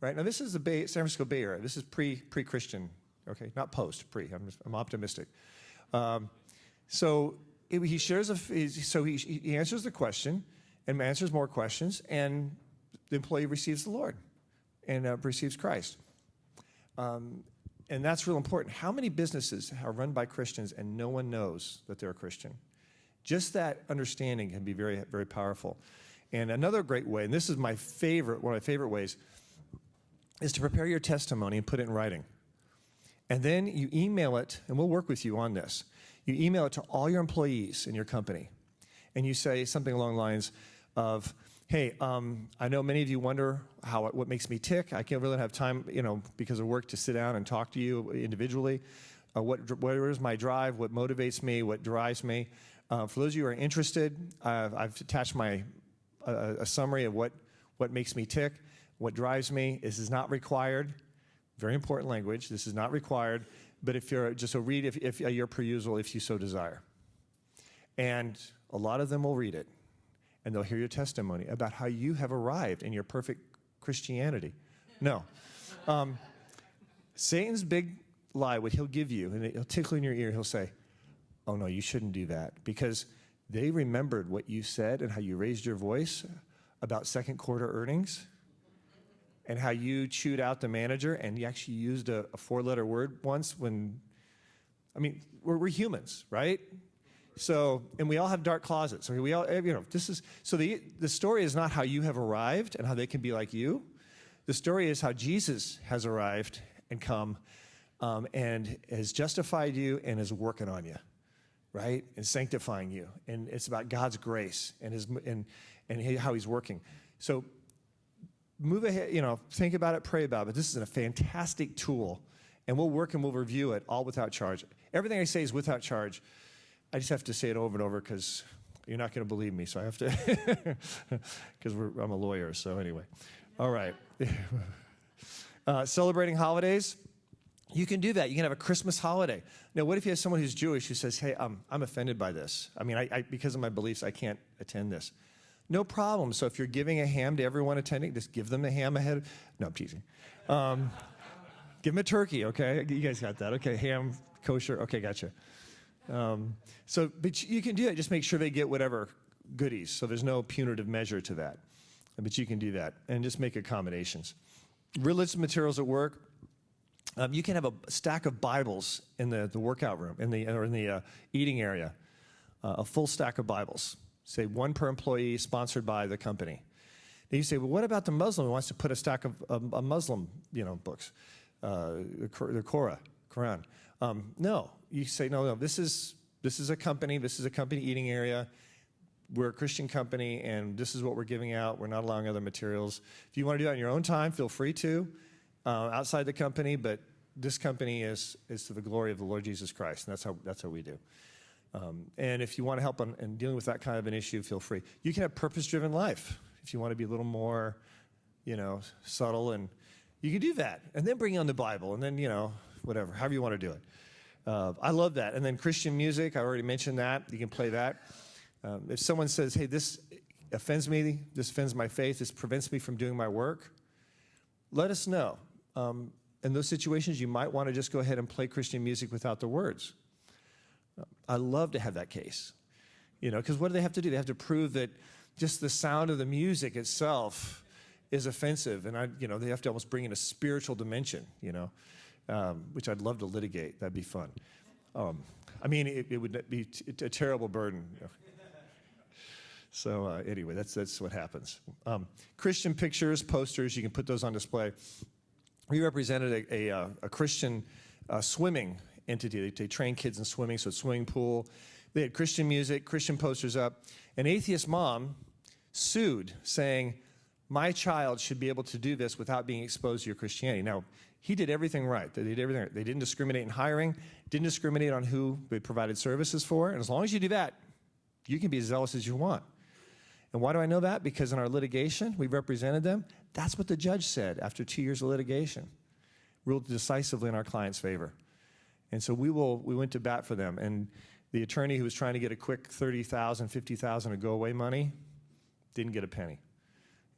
Right, now this is the San Francisco Bay Area. This is pre-Christian, okay, not post, pre, I'm optimistic. So he shares, he answers the question and answers more questions, and the employee receives the Lord and receives Christ. And that's real important. How many businesses are run by Christians and no one knows that they're a Christian? Just that understanding can be very, very powerful. And another great way, and this is one of my favorite ways, is to prepare your testimony and put it in writing. And then you email it, and we'll work with you on this. You email it to all your employees in your company. And you say something along the lines of, hey, I know many of you wonder what makes me tick. I can't really have time, because of work, to sit down and talk to you individually. Where is my drive? What motivates me? What drives me? For those of you who are interested, I've attached a summary of what makes me tick, what drives me. This is not required. Very important language. This is not required. But if you're just read if your perusal, if you so desire. And a lot of them will read it. And they'll hear your testimony about how you have arrived in your perfect Christianity. No. Satan's big lie, what he'll give you, and he'll tickle in your ear, he'll say, oh, no, you shouldn't do that. Because they remembered what you said and how you raised your voice about second quarter earnings and how you chewed out the manager and you actually used a four-letter word once when, we're humans, right? So, and we all have dark closets. So we all, the story is not how you have arrived and how they can be like you. The story is how Jesus has arrived and come and has justified you and is working on you, right? And sanctifying you. And it's about God's grace and how he's working. So move ahead, think about it, pray about it. But this is a fantastic tool. And we'll work and we'll review it all without charge. Everything I say is without charge. I just have to say it over and over because you're not going to believe me, so I have to, because I'm a lawyer, so anyway. All right. Celebrating holidays, you can do that. You can have a Christmas holiday. Now, what if you have someone who's Jewish who says, hey, I'm offended by this. Because of my beliefs, I can't attend this. No problem. So if you're giving a ham to everyone attending, just give them the ham ahead. No, I'm teasing. Give them a turkey, okay? You guys got that. Okay, ham, kosher. Okay, gotcha. But you can do it. Just make sure they get whatever goodies. So there's no punitive measure to that. But you can do that and just make accommodations. Religious materials at work. You can have a stack of Bibles in the workout room, in the eating area. A full stack of Bibles. Say one per employee, sponsored by the company. Then you say, well, what about the Muslim who wants to put a stack of Muslim, books, the Quran? No. You say, no, this is a company eating area. We're a Christian company, and this is what we're giving out. We're not allowing other materials. If you want to do that in your own time, feel free to, outside the company, but this company is to the glory of the Lord Jesus Christ, and that's how we do. And if you want to help in dealing with that kind of an issue, feel free. You can have purpose-driven life if you want to be a little more, subtle, and you can do that. And then bring on the Bible, and then, whatever, however you want to do it. I love that. And then Christian music, I already mentioned that. You can play that. If someone says, hey, this offends me, this offends my faith, this prevents me from doing my work, let us know. In those situations, you might want to just go ahead and play Christian music without the words. I love to have that case, because what do they have to do? They have to prove that just the sound of the music itself is offensive, and they have to almost bring in a spiritual dimension, which I'd love to litigate. That'd be fun. It would be a terrible burden. So anyway, that's what happens. Christian pictures, posters, you can put those on display. We represented a Christian swimming entity. They train kids in swimming, so swimming pool, They had Christian music, Christian posters up. An atheist mom sued, saying, my child should be able to do this without being exposed to your Christianity. Now, he did everything right. They did everything right. They didn't discriminate in hiring, didn't discriminate on who they provided services for. And as long as you do that, you can be as zealous as you want. And why do I know that? Because in our litigation, we represented them. That's what the judge said after 2 years of litigation. Ruled decisively in our client's favor. And so we went to bat for them. And the attorney who was trying to get a quick $30,000, $50,000 of go-away money didn't get a penny.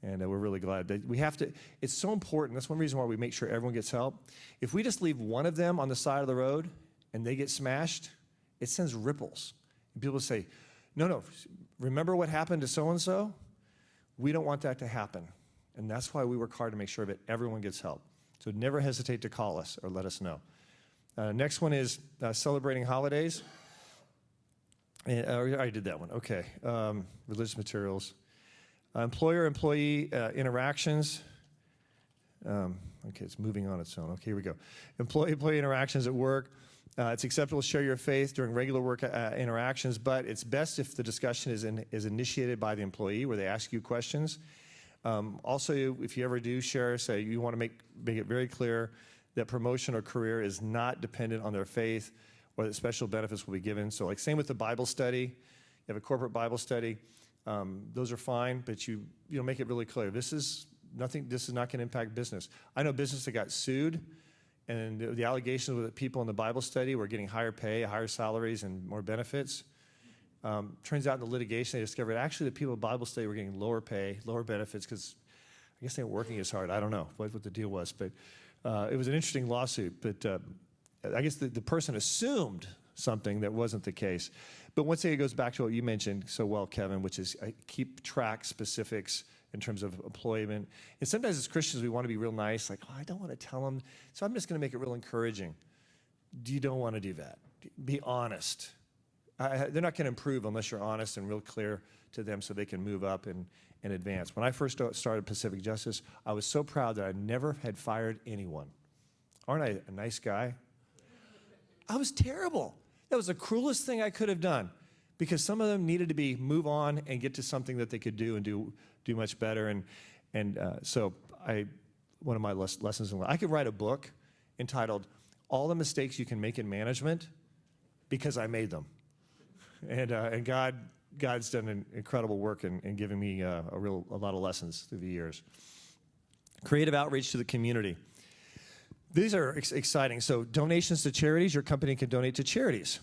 And we're really glad that we have to. It's so important. That's one reason why we make sure everyone gets help. If we just leave one of them on the side of the road and they get smashed, it sends ripples. And people say, no, remember what happened to so-and-so? We don't want that to happen. And that's why we work hard to make sure that everyone gets help. So never hesitate to call us or let us know. Next one is celebrating holidays. I already did that one. Okay. Religious materials. Employer-employee interactions. Okay, it's moving on its own. Okay, here we go. Employee interactions at work. It's acceptable to share your faith during regular work interactions, but it's best if the discussion is initiated by the employee, where they ask you questions. Also, if you ever do share, say you want to make it very clear that promotion or career is not dependent on their faith, or that special benefits will be given. So, like same with the Bible study. You have a corporate Bible study. Those are fine, but you make it really clear. This is not going to impact business. I know business that got sued, and the allegations were that people in the Bible study were getting higher pay, higher salaries, and more benefits. Turns out in the litigation, they discovered actually the people in Bible study were getting lower pay, lower benefits, because I guess they weren't working as hard. I don't know what the deal was, but it was an interesting lawsuit. But I guess the person assumed something that wasn't the case. But once again, it goes back to what you mentioned so well, Kevin, which is keep track specifics in terms of employment. And sometimes as Christians, we want to be real nice, like, oh, I don't want to tell them, so I'm just going to make it real encouraging. You don't want to do that. Be honest. They're not going to improve unless you're honest and real clear to them so they can move up and advance. When I first started Pacific Justice, I was so proud that I never had fired anyone. Aren't I a nice guy? I was terrible. That was the cruelest thing I could have done, because some of them needed to move on and get to something that they could do and do much better. And so one of my lessons in life, I could write a book entitled "All the Mistakes You Can Make in Management Because I Made Them," and God's done an incredible work in giving me a lot of lessons through the years. Creative outreach to the community. These are exciting. So donations to charities, your company can donate to charities.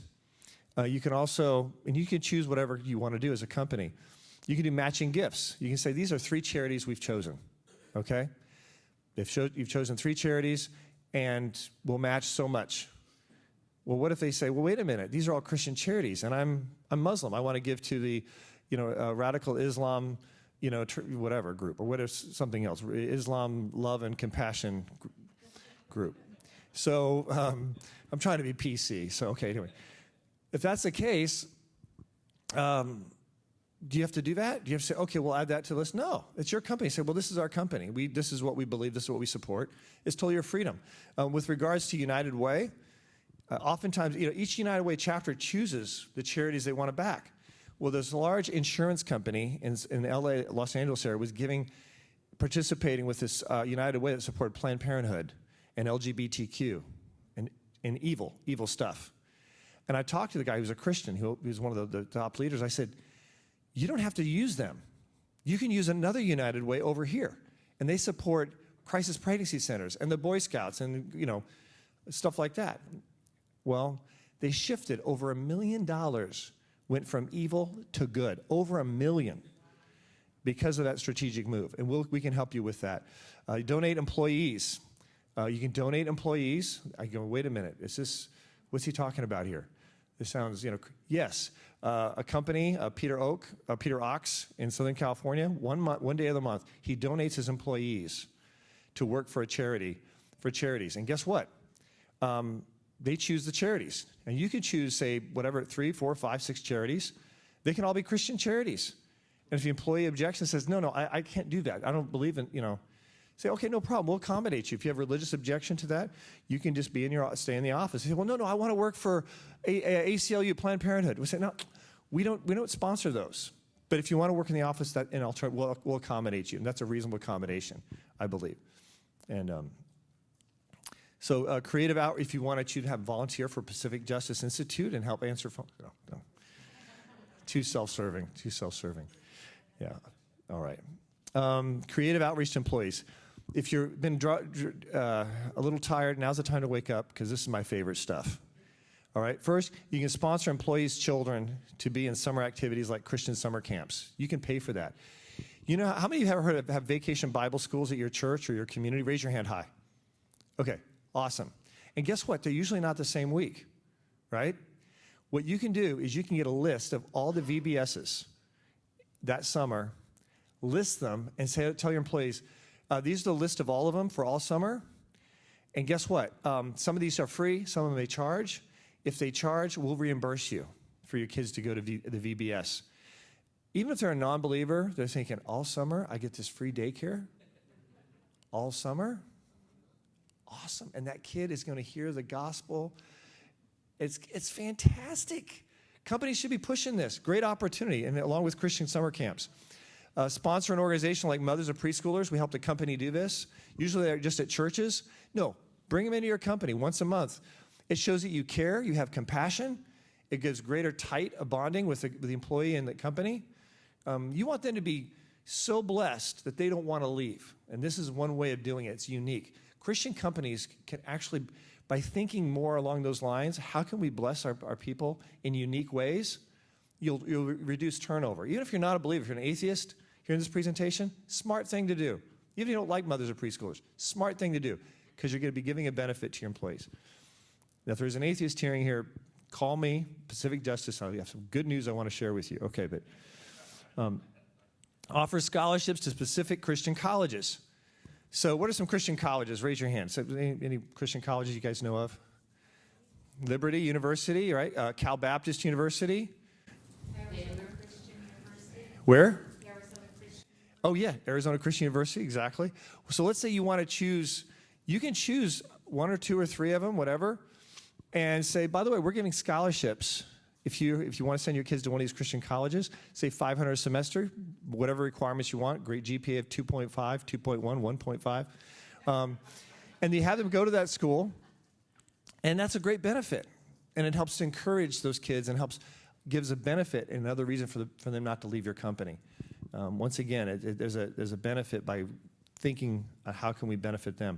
You can also, and you can choose whatever you want to do as a company. You can do matching gifts. You can say, these are 3 charities we've chosen, okay? You've chosen 3 charities, and we'll match so much. Well, what if they say, well, wait a minute, these are all Christian charities, and I'm Muslim. I want to give to the, radical Islam, whatever group, or whatever, something else, Islam Love and Compassion group. So I'm trying to be PC. So, okay, anyway. If that's the case, do you have to do that? Do you have to say, okay, we'll add that to the list? No, it's your company. Say, well, this is our company. This is what we believe. This is what we support. It's totally your freedom. With regards to United Way, oftentimes, each United Way chapter chooses the charities they want to back. Well, there's a large insurance company in LA, Los Angeles area, was participating with this United Way that supported Planned Parenthood and LGBTQ and evil stuff. And I talked to the guy who was a Christian, who was one of the top leaders. I said, you don't have to use them. You can use another United Way over here. And they support crisis pregnancy centers and the Boy Scouts and, stuff like that. Well, they shifted over $1 million, went from evil to good, over $1 million, because of that strategic move. And we can help you with that. Donate employees. You can donate employees. I go, wait a minute, what's he talking about here? This sounds, yes. A company, Peter Ox in Southern California, one day of the month, he donates his employees to work for charities. And guess what? They choose the charities. And you can choose, say, whatever, 3, 4, 5, 6 charities. They can all be Christian charities. And if the employee objects and says, no, I can't do that. I don't believe in, Say, okay, no problem. We'll accommodate you. If you have religious objection to that, you can just stay in the office. Say, well, no, I want to work for ACLU, Planned Parenthood. We say, no, we don't sponsor those. But if you want to work in the office, we'll accommodate you. And that's a reasonable accommodation, I believe. And so creative outreach, if you wanted to have volunteer for Pacific Justice Institute and help answer phones. No. Too self-serving. Yeah, all right. Creative outreach to employees. If you've been a little tired, now's the time to wake up, because this is my favorite stuff. All right, first, you can sponsor employees' children to be in summer activities like Christian summer camps. You can pay for that. You know, how many of you have ever heard of have vacation Bible schools at your church or your community? Raise your hand high. Okay, awesome. And guess what? They're usually not the same week, right? What you can do is you can get a list of all the VBSs that summer, list them, and tell your employees, these are the list of all of them for all summer. And guess what? Some of these are free, some of them they charge. If they charge, we'll reimburse you for your kids to go to the VBS. Even if they're a non-believer, they're thinking, all summer, I get this free daycare? All summer? Awesome. And that kid is going to hear the gospel. It's fantastic. Companies should be pushing this. Great opportunity, and along with Christian summer camps. Sponsor an organization like Mothers of Preschoolers. We help the company do this. Usually they're just at churches. No, bring them into your company once a month. It shows that you care, you have compassion. It gives greater tight a bonding with the employee and the company. You want them to be so blessed that they don't want to leave. And this is one way of doing it. It's unique. Christian companies can actually, by thinking more along those lines, how can we bless our people in unique ways? You'll reduce turnover. Even if you're not a believer, if you're an atheist, hearing this presentation, smart thing to do. Even if you don't like mothers or preschoolers, smart thing to do, because you're going to be giving a benefit to your employees. Now, if there's an atheist hearing here, call me, Pacific Justice. I have some good news I want to share with you. Okay, but offer scholarships to specific Christian colleges. So what are some Christian colleges? Raise your hand. So any Christian colleges you guys know of? Liberty University, right? Cal Baptist University. Arizona Christian University. Where? Arizona Christian. Oh, yeah, Arizona Christian University, exactly. So let's say you want to choose, you can choose one or two or three of them, whatever, and say, by the way, we're giving scholarships. If you want to send your kids to one of these Christian colleges, say $500 a semester, whatever requirements you want, great GPA of 2.5, 2.1, 1.5. And you have them go to that school, and that's a great benefit. And it helps to encourage those kids and gives a benefit and another reason for them not to leave your company. Once again, there's a benefit by thinking, how can we benefit them?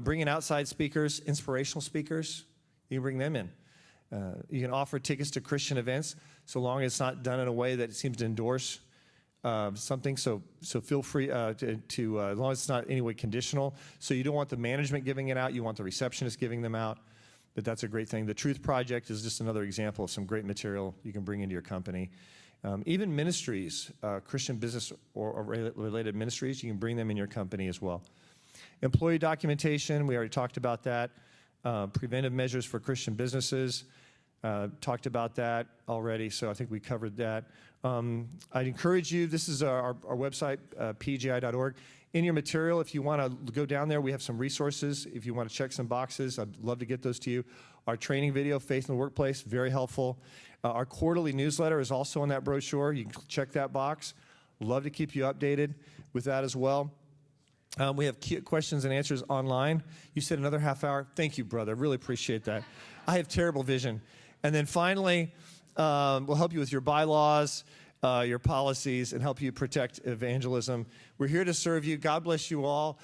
Bring in outside speakers, inspirational speakers. You can bring them in. You can offer tickets to Christian events, so long as it's not done in a way that it seems to endorse something. So feel free as long as it's not any way conditional. So you don't want the management giving it out. You want the receptionist giving them out. But that's a great thing. The Truth Project is just another example of some great material you can bring into your company. Even ministries, Christian business or related ministries, you can bring them in your company as well. Employee documentation, we already talked about that. Preventive measures for Christian businesses, talked about that already, so I think we covered that. I'd encourage you, this is our website, pgi.org. In your material, if you want to go down there, we have some resources. If you want to check some boxes, I'd love to get those to you. Our training video, Faith in the Workplace, very helpful. Our quarterly newsletter is also on that brochure. You can check that box. Love to keep you updated with that as well. We have questions and answers online. You said another half hour. Thank you, brother. Really appreciate that. I have terrible vision. And then finally, we'll help you with your bylaws, your policies, and help you protect evangelism. We're here to serve you. God bless you all.